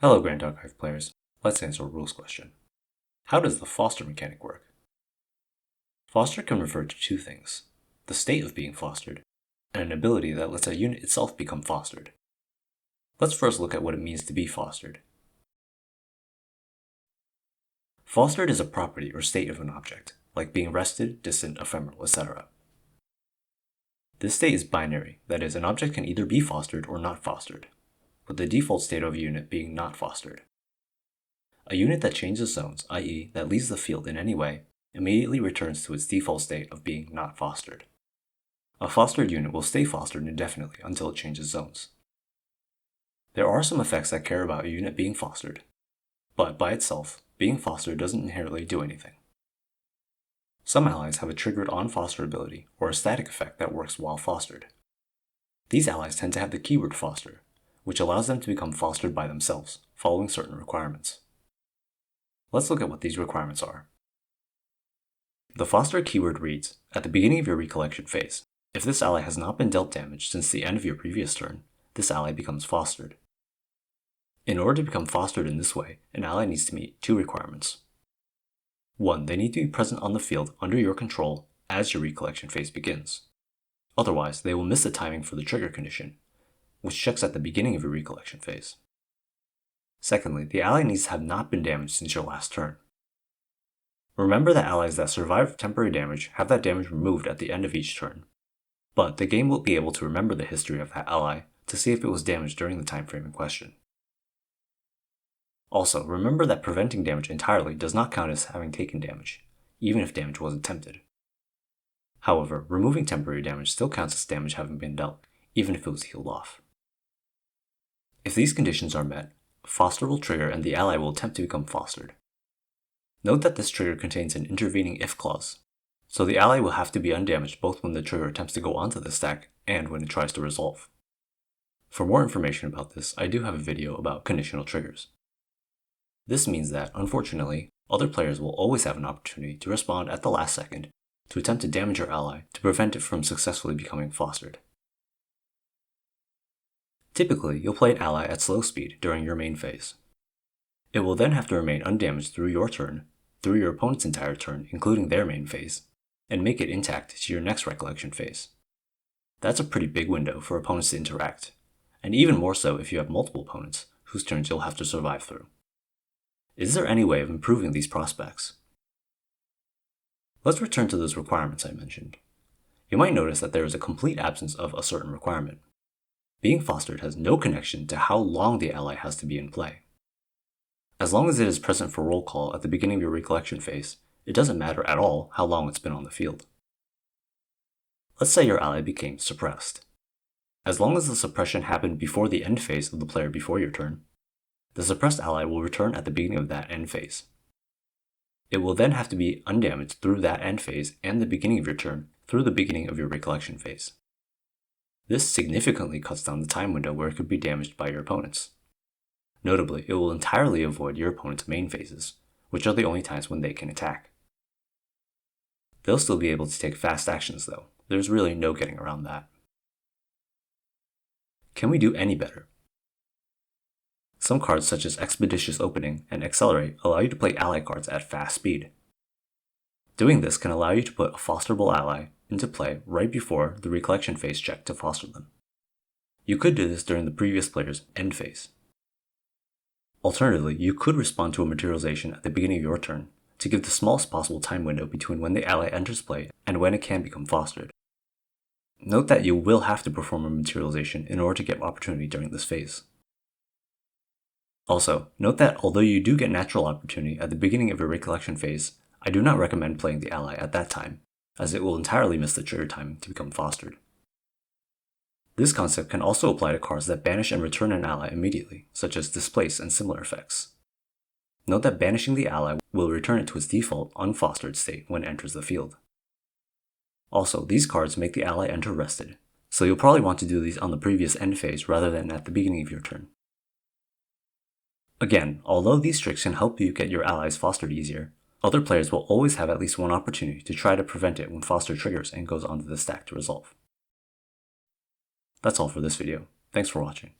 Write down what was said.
Hello Grand Archive players, let's answer a rules question. How does the foster mechanic work? Foster can refer to two things, the state of being fostered, and an ability that lets a unit itself become fostered. Let's first look at what it means to be fostered. Fostered is a property or state of an object, like being rested, distant, ephemeral, etc. This state is binary, that is, an object can either be fostered or not fostered, with the default state of a unit being not fostered. A unit that changes zones, i.e. that leaves the field in any way, immediately returns to its default state of being not fostered. A fostered unit will stay fostered indefinitely until it changes zones. There are some effects that care about a unit being fostered, but by itself, being fostered doesn't inherently do anything. Some allies have a triggered on-foster ability or a static effect that works while fostered. These allies tend to have the keyword foster, which allows them to become fostered by themselves, following certain requirements. Let's look at what these requirements are. The foster keyword reads, at the beginning of your recollection phase, if this ally has not been dealt damage since the end of your previous turn, this ally becomes fostered. In order to become fostered in this way, an ally needs to meet two requirements. 1. They need to be present on the field under your control as your recollection phase begins. Otherwise, they will miss the timing for the trigger condition, which checks at the beginning of your recollection phase. Secondly, the ally needs to have not been damaged since your last turn. Remember that allies that survive temporary damage have that damage removed at the end of each turn, but the game will be able to remember the history of that ally to see if it was damaged during the time frame in question. Also, remember that preventing damage entirely does not count as having taken damage, even if damage was attempted. However, removing temporary damage still counts as damage having been dealt, even if it was healed off. If these conditions are met, foster will trigger and the ally will attempt to become fostered. Note that this trigger contains an intervening if clause, so the ally will have to be undamaged both when the trigger attempts to go onto the stack and when it tries to resolve. For more information about this, I do have a video about conditional triggers. This means that, unfortunately, other players will always have an opportunity to respond at the last second to attempt to damage your ally to prevent it from successfully becoming fostered. Typically, you'll play an ally at slow speed during your main phase. It will then have to remain undamaged through your turn, through your opponent's entire turn, including their main phase, and make it intact to your next recollection phase. That's a pretty big window for opponents to interact, and even more so if you have multiple opponents whose turns you'll have to survive through. Is there any way of improving these prospects? Let's return to those requirements I mentioned. You might notice that there is a complete absence of a certain requirement. Being fostered has no connection to how long the ally has to be in play. As long as it is present for roll call at the beginning of your recollection phase, it doesn't matter at all how long it's been on the field. Let's say your ally became suppressed. As long as the suppression happened before the end phase of the player before your turn, the suppressed ally will return at the beginning of that end phase. It will then have to be undamaged through that end phase and the beginning of your turn through the beginning of your recollection phase. This significantly cuts down the time window where it could be damaged by your opponents. Notably, it will entirely avoid your opponent's main phases, which are the only times when they can attack. They'll still be able to take fast actions though, there's really no getting around that. Can we do any better? Some cards such as Expeditious Opening and Accelerate allow you to play ally cards at fast speed. Doing this can allow you to put a fosterable ally into play right before the recollection phase check to foster them. You could do this during the previous player's end phase. Alternatively, you could respond to a materialization at the beginning of your turn to give the smallest possible time window between when the ally enters play and when it can become fostered. Note that you will have to perform a materialization in order to get opportunity during this phase. Also, note that although you do get natural opportunity at the beginning of your recollection phase, I do not recommend playing the ally at that time, as it will entirely miss the trigger timing to become fostered. This concept can also apply to cards that banish and return an ally immediately, such as Displace and similar effects. Note that banishing the ally will return it to its default unfostered state when it enters the field. Also, these cards make the ally enter rested, so you'll probably want to do these on the previous end phase rather than at the beginning of your turn. Again, although these tricks can help you get your allies fostered easier, other players will always have at least one opportunity to try to prevent it when foster triggers and goes onto the stack to resolve. That's all for this video. Thanks for watching.